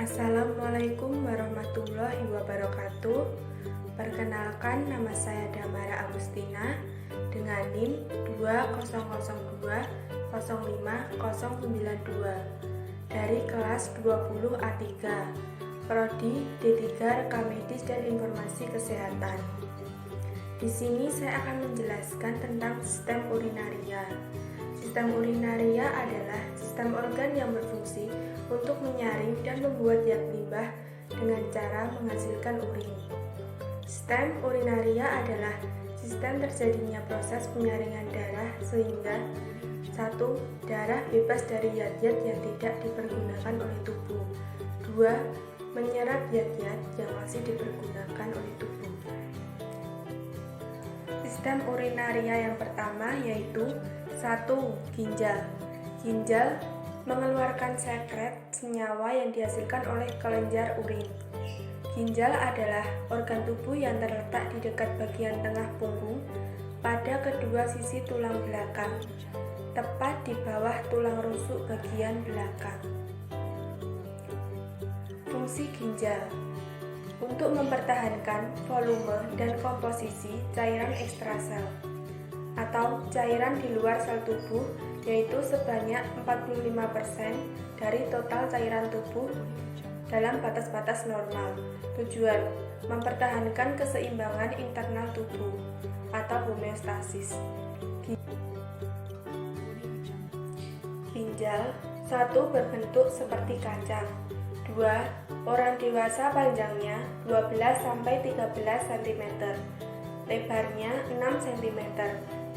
Assalamualaikum warahmatullahi wabarakatuh. Perkenalkan, nama saya Damara Agustina dengan NIM 20020505092 dari kelas 20A3 Prodi D3 Rekam Medis dan Informasi Kesehatan. Di sini saya akan menjelaskan tentang sistem urinaria. Sistem urinaria adalah sistem organ yang berfungsi untuk menyaring dan membuat zat limbah dengan cara menghasilkan urin. Sistem urinaria adalah sistem terjadinya proses penyaringan darah sehingga 1. Darah bebas dari zat-zat yang tidak dipergunakan oleh tubuh. 2. Menyerap zat-zat yang masih dipergunakan oleh tubuh. Sistem urinaria yang pertama yaitu 1. Ginjal. Ginjal mengeluarkan sekret senyawa yang dihasilkan oleh kelenjar urin. Ginjal adalah organ tubuh yang terletak di dekat bagian tengah punggung pada kedua sisi tulang belakang, tepat di bawah tulang rusuk bagian belakang. Fungsi ginjal untuk mempertahankan volume dan komposisi cairan ekstrasel atau cairan di luar sel tubuh, yaitu sebanyak 45% dari total cairan tubuh dalam batas-batas normal. Tujuan mempertahankan keseimbangan internal tubuh atau homeostasis. Ginjal 1. Berbentuk seperti kacang. 2. Orang dewasa panjangnya 12-13 cm, lebarnya 6 cm,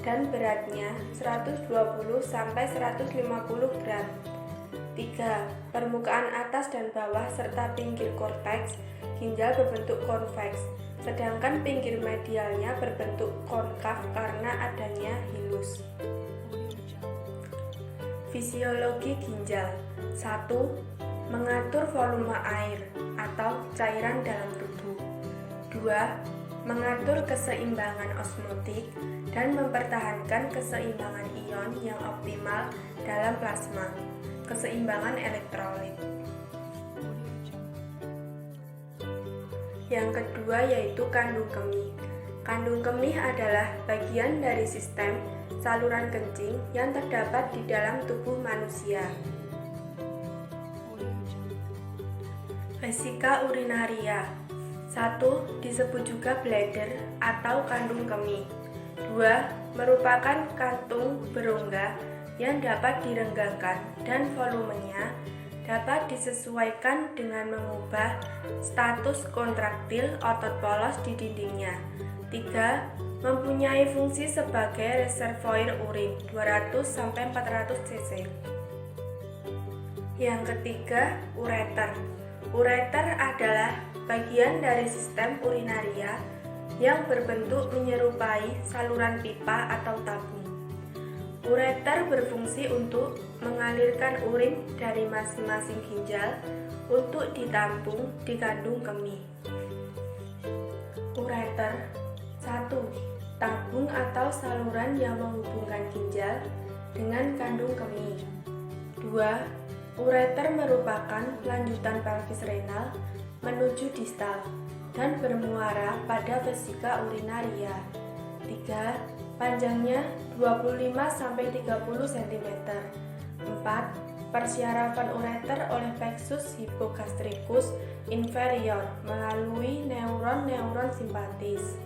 dan beratnya 120-150 gram. 3. Permukaan atas dan bawah serta pinggir korteks ginjal berbentuk konveks, sedangkan pinggir medialnya berbentuk konkav karena adanya hilus. Fisiologi ginjal 1. Mengatur volume air atau cairan dalam tubuh. 2. Mengatur keseimbangan osmotik dan mempertahankan keseimbangan ion yang optimal dalam plasma, keseimbangan elektrolit. Yang kedua yaitu kandung kemih. Kandung kemih adalah bagian dari sistem saluran kencing yang terdapat di dalam tubuh manusia. Vesika urinaria 1. Disebut juga bladder atau kandung kemih. 2. Merupakan kantung berongga yang dapat direnggangkan dan volumenya dapat disesuaikan dengan mengubah status kontraktil otot polos di dindingnya. 3. Mempunyai fungsi sebagai reservoir urin 200-400 cc. Yang ketiga, ureter. Ureter adalah bagian dari sistem urinaria yang berbentuk menyerupai saluran pipa atau tabung. Ureter berfungsi untuk mengalirkan urin dari masing-masing ginjal untuk ditampung di kandung kemih. Ureter 1. Tabung atau saluran yang menghubungkan ginjal dengan kandung kemih. 2. Ureter merupakan lanjutan pelvis renal menuju distal dan bermuara pada vesika urinaria. 3. Panjangnya 25-30 cm. 4. Persyarafan ureter oleh plexus hypogastricus inferior melalui neuron-neuron simpatis.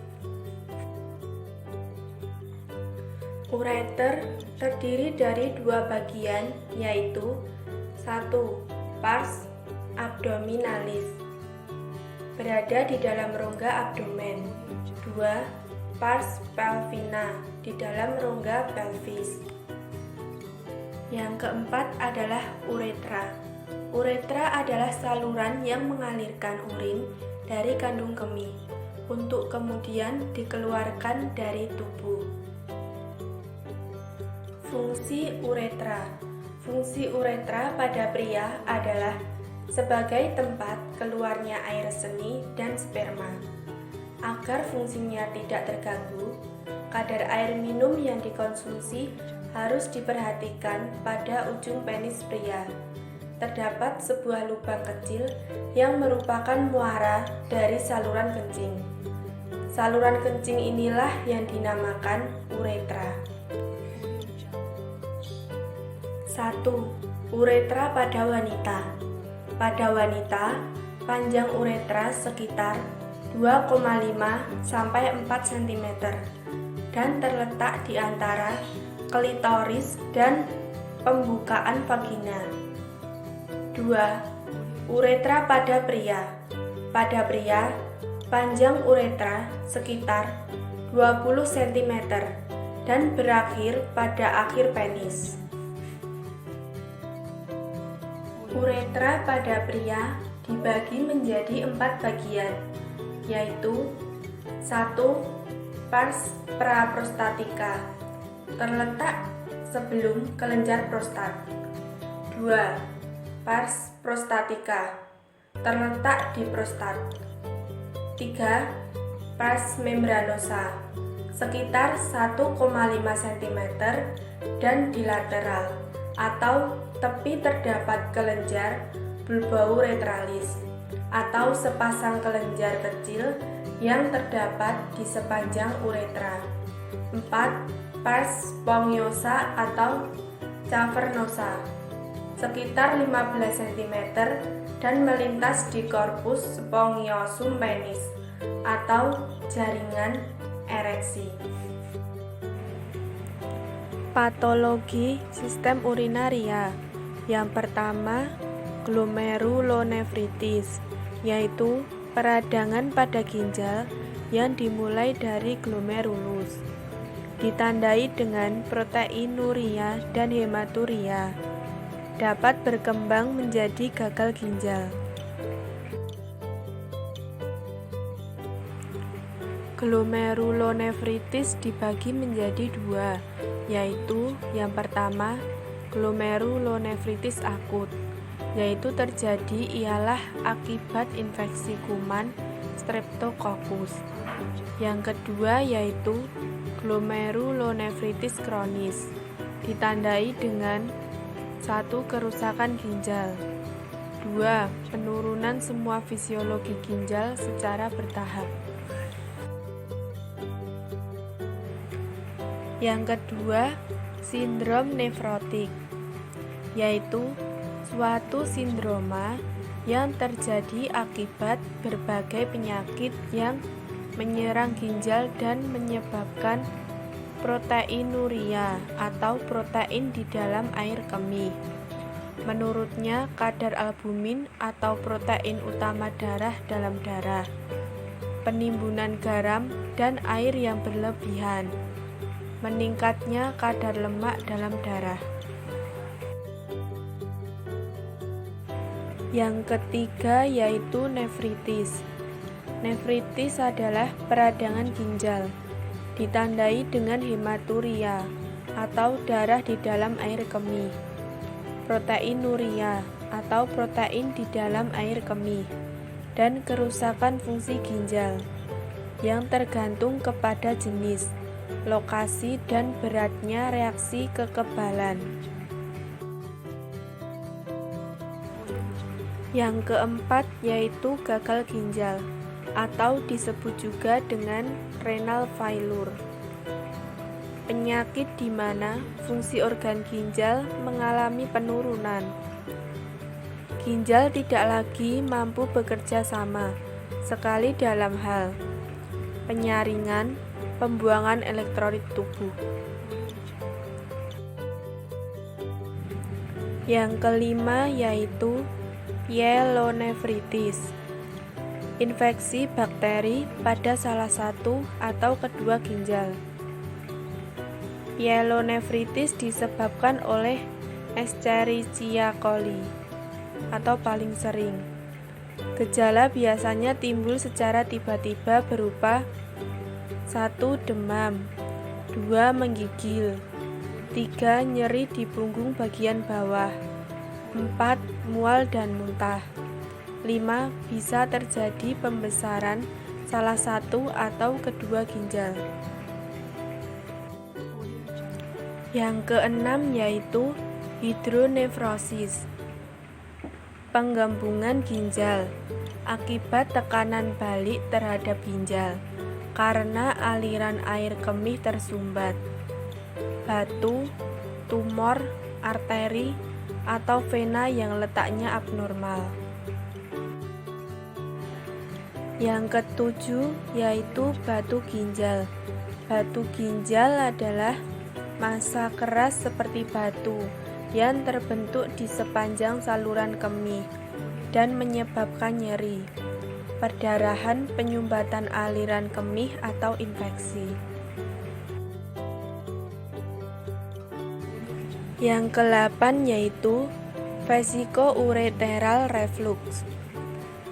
Ureter terdiri dari dua bagian, yaitu 1. Pars abdominalis, berada di dalam rongga abdomen. 2. Pars pelvina, di dalam rongga pelvis. Yang keempat adalah uretra. Uretra adalah saluran yang mengalirkan urin dari kandung kemih untuk kemudian dikeluarkan dari tubuh. Fungsi uretra. Fungsi uretra pada pria adalah sebagai tempat keluarnya air seni dan sperma. Agar fungsinya tidak terganggu, kadar air minum yang dikonsumsi harus diperhatikan pada ujung penis pria. terdapat sebuah lubang kecil yang merupakan muara dari saluran kencing. Saluran kencing inilah yang dinamakan uretra. 1. Uretra pada wanita. Pada wanita, panjang uretra sekitar 2,5 sampai 4 cm dan terletak di antara klitoris dan pembukaan vagina. 2. Uretra pada pria. Pada pria, panjang uretra sekitar 20 cm dan berakhir pada akhir penis. Uretra pada pria dibagi menjadi 4 bagian, yaitu 1. Pars praprostatika, terletak sebelum kelenjar prostat. 2. Pars prostatika, terletak di prostat. 3. Pars membranosa, sekitar 1,5 cm dan di lateral atau tepi terdapat kelenjar bulbouretralis atau sepasang kelenjar kecil yang terdapat di sepanjang uretra. 4. Pars sponggiosa atau cavernosa, sekitar 15 cm dan melintas di korpus spongiosum penis atau jaringan ereksi. Patologi sistem urinaria. Yang pertama, glomerulonefritis, yaitu peradangan pada ginjal yang dimulai dari glomerulus. Ditandai dengan proteinuria dan hematuria. Dapat berkembang menjadi gagal ginjal. Glomerulonefritis dibagi menjadi 2, yaitu yang pertama, glomerulonefritis akut, yaitu terjadi ialah akibat infeksi kuman Streptococcus. Yang kedua yaitu glomerulonefritis kronis, ditandai dengan 1. Kerusakan ginjal. 2. Penurunan semua fisiologi ginjal secara bertahap. Yang kedua, sindrom nefrotik, yaitu suatu sindroma yang terjadi akibat berbagai penyakit yang menyerang ginjal dan menyebabkan proteinuria atau protein di dalam air kemih. Menurutnya, kadar albumin atau protein utama darah dalam darah, penimbunan garam dan air yang berlebihan, meningkatnya kadar lemak dalam darah. Yang ketiga yaitu nefritis. Nefritis adalah peradangan ginjal, ditandai dengan hematuria atau darah di dalam air kemih, proteinuria atau protein di dalam air kemih, dan kerusakan fungsi ginjal yang tergantung kepada jenis, lokasi, dan beratnya reaksi kekebalan. Yang keempat yaitu gagal ginjal atau disebut juga dengan renal failure. Penyakit di mana fungsi organ ginjal mengalami penurunan. Ginjal tidak lagi mampu bekerja sama sekali dalam hal penyaringan, pembuangan elektrolit tubuh. Yang kelima yaitu pyelonefritis, infeksi bakteri pada salah satu atau kedua ginjal. Pyelonefritis disebabkan oleh Escherichia coli atau paling sering. Gejala biasanya timbul secara tiba-tiba berupa 1. Demam, 2. Menggigil, 3. Nyeri di punggung bagian bawah, 4. Mual dan muntah, 5. Bisa terjadi pembesaran salah satu atau kedua ginjal. Yang keenam yaitu hidronefrosis, penggembungan ginjal akibat tekanan balik terhadap ginjal karena aliran air kemih tersumbat, batu, tumor, arteri, atau vena yang letaknya abnormal. Yang ketujuh yaitu batu ginjal. Batu ginjal adalah massa keras seperti batu yang terbentuk di sepanjang saluran kemih dan menyebabkan nyeri, perdarahan, penyumbatan aliran kemih atau infeksi. Yang ke-8 yaitu vesiko-ureteral reflux,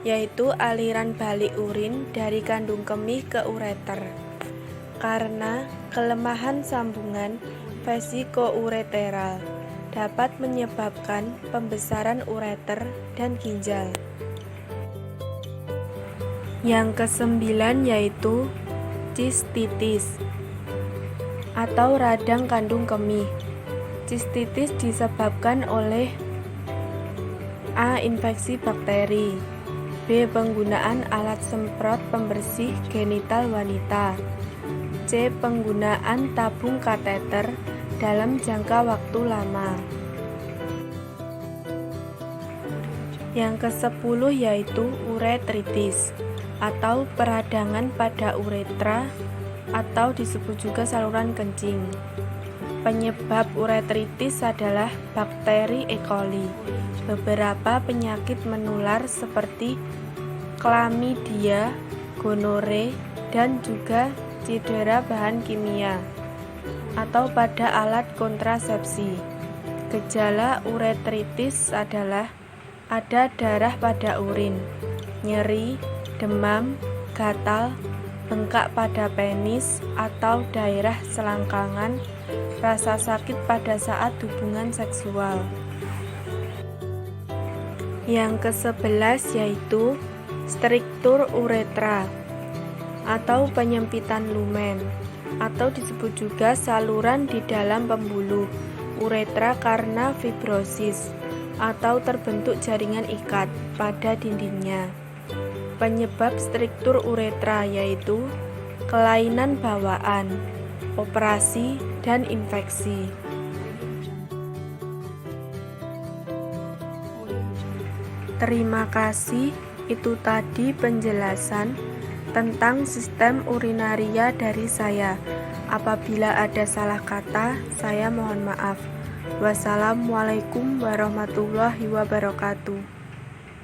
yaitu aliran balik urin dari kandung kemih ke ureter. Karena kelemahan sambungan vesiko-ureteral dapat menyebabkan pembesaran ureter dan ginjal. Yang ke-9 yaitu sistitis atau radang kandung kemih. Sistitis disebabkan oleh A. Infeksi bakteri, B. Penggunaan alat semprot pembersih genital wanita, C. Penggunaan tabung kateter dalam jangka waktu lama. Yang ke-10 yaitu uretritis atau peradangan pada uretra atau disebut juga saluran kencing. Penyebab uretritis adalah bakteri E. coli. Beberapa penyakit menular seperti chlamydia, gonore, dan juga cedera bahan kimia atau pada alat kontrasepsi. Gejala uretritis adalah ada darah pada urin, nyeri, demam, gatal, bengkak pada penis atau daerah selangkangan, rasa sakit pada saat hubungan seksual. Yang ke-11 yaitu struktur uretra atau penyempitan lumen atau disebut juga saluran di dalam pembuluh uretra karena fibrosis atau terbentuk jaringan ikat pada dindingnya. Penyebab struktur uretra yaitu kelainan bawaan, operasi, dan infeksi. Terima kasih, itu tadi penjelasan tentang sistem urinaria dari saya. Apabila ada salah kata, saya mohon maaf. Wassalamualaikum warahmatullahi wabarakatuh.